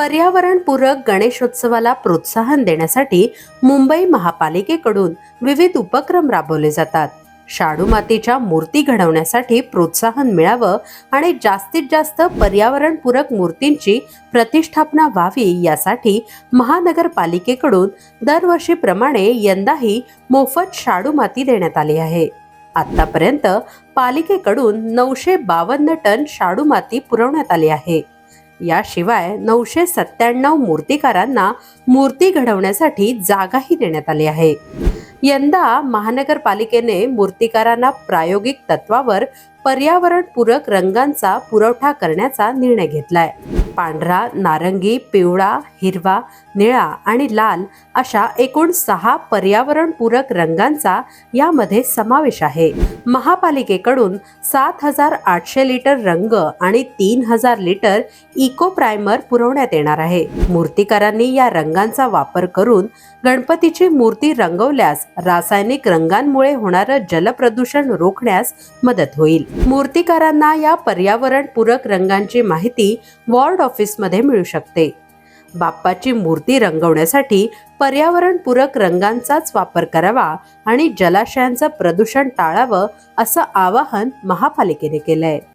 पर्यावरणपूरक गणेशोत्सवाला प्रोत्साहन देण्यासाठी मुंबई महापालिकेकडून विविध उपक्रम राबवले जातात. शाडू मातीच्या मूर्ती घडवण्यासाठी प्रोत्साहन मिळावं आणि जास्तीत जास्त पर्यावरणपूरक मूर्तींची प्रतिष्ठापना व्हावी यासाठी महानगरपालिकेकडून दरवर्षीप्रमाणे यंदाही मोफत शाडू माती देण्यात आली आहे. आतापर्यंत पालिकेकडून 952 टन शाडू माती पुरवण्यात आली आहे. याशिवाय 997 मूर्तिकारांना मूर्ती घडवण्यासाठी जागाही देण्यात आली आहे. यंदा महानगरपालिकेने मूर्तिकारांना प्रायोगिक तत्वावर पर्यावरणपूरक रंगांचा पुरवठा करण्याचा निर्णय घेतलाय. पांढरा, नारंगी, पिवळा, हिरवा, निळा आणि लाल अशा एकूण 6 पर्यावरणपूरक रंगांचा यामध्ये समावेश आहे. महापालिकेकडून 7,800 लिटर रंग आणि 3,000 लिटर इको प्रायमर पुरवण्यात येणार आहे. मूर्तिकारांनी या रंगांचा वापर करून गणपतीची मूर्ती रंगवल्यास रासायनिक रंगांमुळे होणारं जलप्रदूषण रोखण्यास मदत होईल. मूर्तिकारांना या पर्यावरणपूरक रंगांची माहिती वॉर्ड ऑफिसमध्ये मिळू शकते. बाप्पाची मूर्ती रंगवण्यासाठी पर्यावरणपूरक रंगांचाच वापर करावा आणि जलाशयांचं प्रदूषण टाळावं असं आवाहन महापालिकेने केलंय.